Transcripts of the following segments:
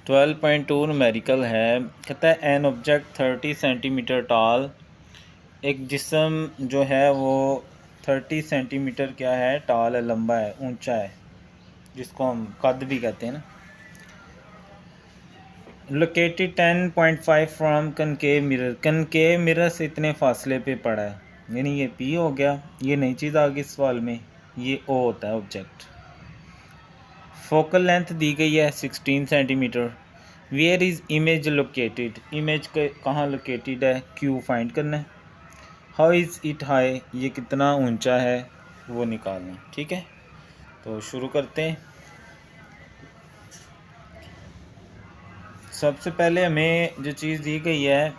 12.2 numerical है। कहता है एन ऑब्जेक्ट 30 सेंटीमीटर टॉल, एक जिस्म जो है वो 30 सेंटीमीटर क्या है, टॉल है, लंबा है, ऊंचा है, जिसको हम कद भी कहते हैं ना। Located 10.5 from concave mirror, concave mirror से इतने फासले पे पड़ा है, यानी ये पी हो गया। ये नई चीज़ आ गई सवाल में, ये ओ होता है ऑब्जेक्ट। फोकल लेंथ दी गई है 16 centimetre. Where is image located, image कहाँ लोकेटेड है, क्यू फाइंड करना है। हाउ इज़ इट हाई, ये कितना ऊंचा है वो निकालना है। ठीक है, तो शुरू करते हैं। सबसे पहले हमें जो चीज़ दी गई है,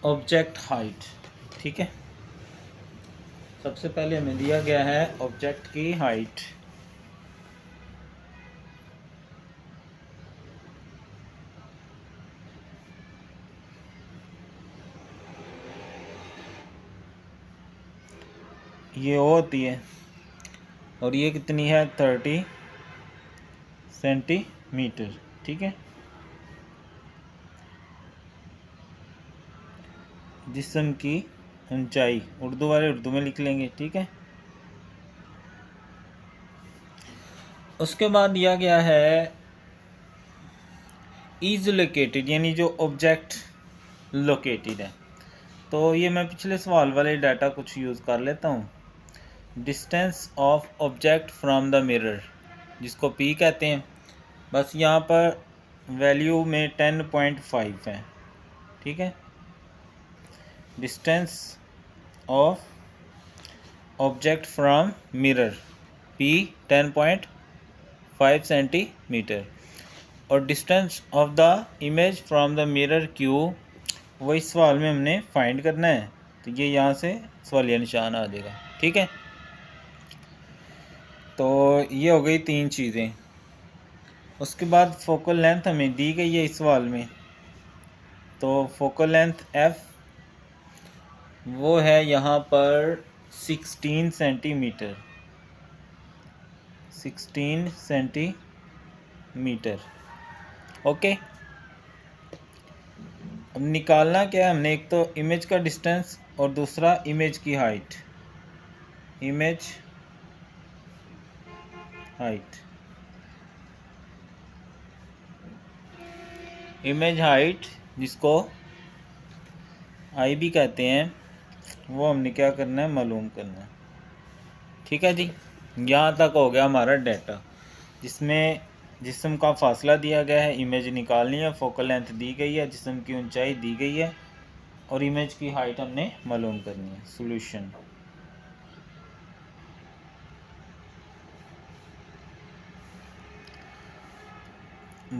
ऑब्जेक्ट हाइट। ठीक है, सबसे पहले हमें दिया गया है ऑब्जेक्ट की हाइट। ये ओ होती है और ये कितनी है, 30 सेंटीमीटर। ठीक है, जिस्म की ऊंचाई उर्दू वाले उर्दू में लिख लेंगे। ठीक है, उसके बाद दिया गया है इज लोकेटेड, यानी जो ऑब्जेक्ट लोकेटेड है। तो ये मैं पिछले सवाल वाले डाटा कुछ यूज़ कर लेता हूँ। Distance of object from the mirror, जिसको पी कहते हैं, बस यहाँ पर वैल्यू में 10.5 है। ठीक है, distance of object from mirror P 10.5 centimetre, और distance of the image from the mirror Q, वो इस सवाल में हमने फाइंड करना है। तो ये यहाँ से सवालिया निशान आ जाएगा। ठीक है, तो ये हो गई तीन चीज़ें। उसके बाद फोकल लेंथ हमें दी गई है इस सवाल में, तो फोकल लेंथ एफ वो है यहाँ पर 16 सेंटीमीटर, 16 सेंटीमीटर। ओके, अब निकालना क्या है हमने, एक तो इमेज का डिस्टेंस और दूसरा इमेज की height. Image height, image height जिसको आई भी कहते हैं, वो हमने क्या करना है, मालूम करना है। ठीक है जी, यहाँ तक हो गया हमारा डाटा, जिसमें जिस्म का फासला दिया गया है, इमेज निकालनी है, फोकल लेंथ दी गई है, जिस्म की ऊंचाई दी गई है, और इमेज की हाइट हमने मालूम करनी है। Solution,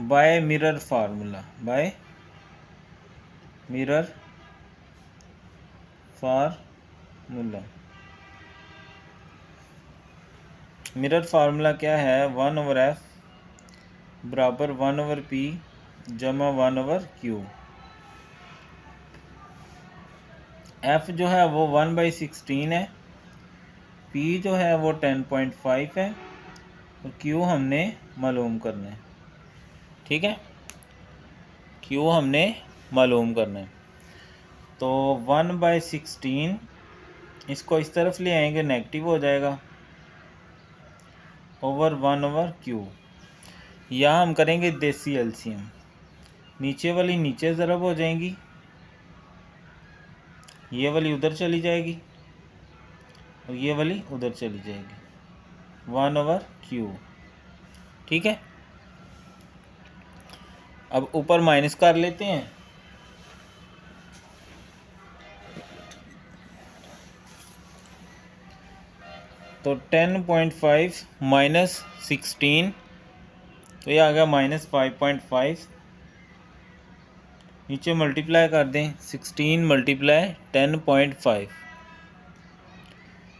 by mirror formula, by mirror formula. Mirror formula क्या है, 1/f बराबर 1/p जमा 1/q। f जो है वो 1/16 है, p जो है वो 10.5 है, और q हमने मालूम करना है। ठीक है, q हमने मालूम करना है। तो 1/16 इसको इस तरफ ले आएंगे, नेगेटिव हो जाएगा, ओवर 1/q। यहाँ हम करेंगे देसी एलसीएम, नीचे वाली नीचे ज़रब हो जाएंगी, ये वाली उधर चली जाएगी और ये वाली उधर चली जाएगी, 1/q। ठीक है, अब ऊपर माइनस कर लेते हैं। तो 10.5 माइनस 16, तो ये आ गया -5.5। नीचे मल्टीप्लाई कर दें, 16 × 10.5,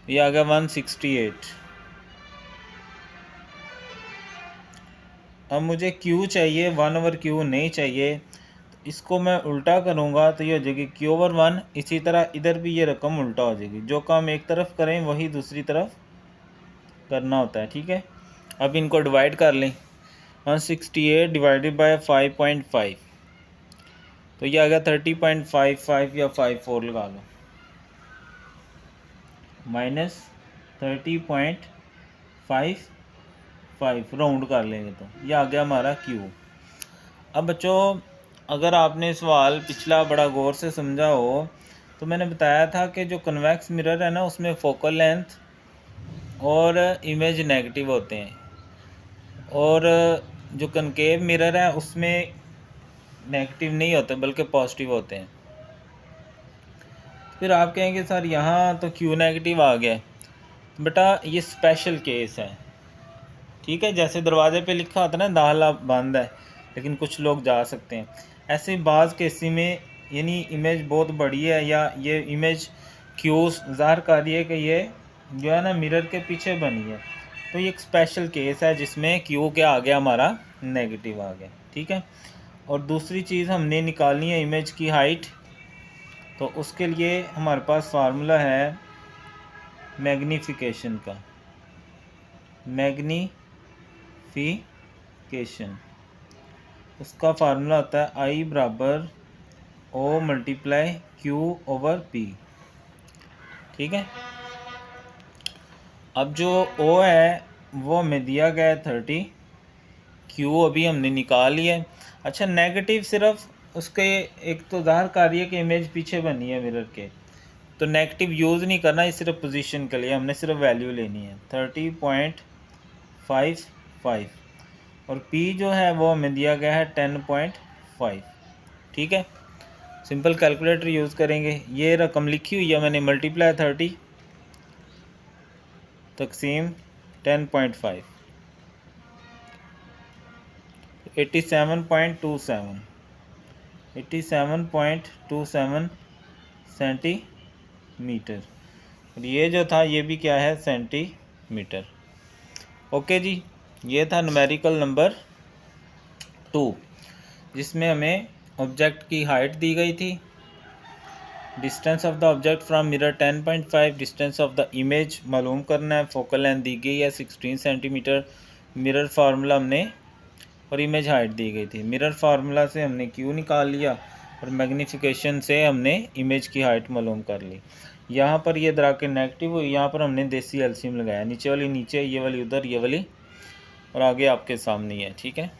ये आ गया 168। अब मुझे Q चाहिए, 1/Q नहीं चाहिए, तो इसको मैं उल्टा करूँगा तो ये हो जाएगी Q/1। इसी तरह इधर भी ये रकम उल्टा हो जाएगी। जो काम एक तरफ करें वही दूसरी तरफ करना होता है, ठीक है। अब इनको डिवाइड कर लें। 168 डिवाइडेड बाय 5.5 तो ये आ गया 30.55 या 54 लगा लो, माइनस 30.55 राउंड कर लेंगे तो ये आ गया हमारा Q। अब बच्चों अगर आपने सवाल पिछला बड़ा गौर से समझा हो तो मैंने बताया था कि जो कन्वेक्स मिरर है ना उसमें फोकल लेंथ और इमेज नेगेटिव होते हैं, और जो कनकेव मिरर है उसमें नेगेटिव नहीं होते बल्कि पॉजिटिव होते हैं। फिर आप कहेंगे सर यहाँ तो Q नेगेटिव आ गया। बेटा ये स्पेशल केस है, ठीक है। जैसे दरवाजे पे लिखा होता है ना दाखिला बंद है, लेकिन कुछ लोग जा सकते हैं। ऐसे बाज़ केसी में यानी इमेज बहुत बड़ी है या ये इमेज Q ज़ाहिर कर रही है कि ये जो है ना मिरर के पीछे बनी है, तो ये एक स्पेशल केस है जिसमें Q क्या आ गया हमारा नेगेटिव आ गया, ठीक है। और दूसरी चीज़ हमने निकालनी है इमेज की हाइट, तो उसके लिए हमारे पास फार्मूला है मैग्नीफिकेशन का। मैग्नीफिकेशन उसका फार्मूला होता है I बराबर O मल्टीप्लाई Q/P, ठीक है। अब जो O है वो हमें दिया गया है 30, Q अभी हमने निकाल लिया है। अच्छा नेगेटिव सिर्फ उसके एक तो ज़ाहिर कर रही है कि इमेज पीछे बनी है मिरर के, तो नेगेटिव यूज़ नहीं करना, ये सिर्फ पोजीशन के लिए हमने सिर्फ वैल्यू लेनी है 30.55 और P जो है वो हमें दिया गया है 10.5, ठीक है। सिंपल कैलकुलेटर यूज़ करेंगे। ये रकम लिखी हुई है मैंने, मल्टीप्लाई 30 तकसीम 10.5 87.27 सेंटीमीटर। और ये जो था ये भी क्या है सेंटीमीटर। ओके जी, ये था न्यूमेरिकल नंबर 2 जिसमें हमें ऑब्जेक्ट की हाइट दी गई थी, distance of the object from mirror 10.5, distance of the image मालूम करना है, फोकल लेंथ दी गई है 16 सेंटीमीटर, मिरर फार्मूला हमने और इमेज हाइट दी गई थी। मिरर फार्मूला से हमने Q निकाल लिया और मैग्नीफिकेशन से हमने इमेज की हाइट मालूम कर ली। यहाँ पर ये दरा के नेगेटिव हुई, यहाँ पर हमने देसी एलसीएम लगाया, नीचे वाली नीचे, ये वाली उधर, ये वाली और आगे आपके सामने है, ठीक है।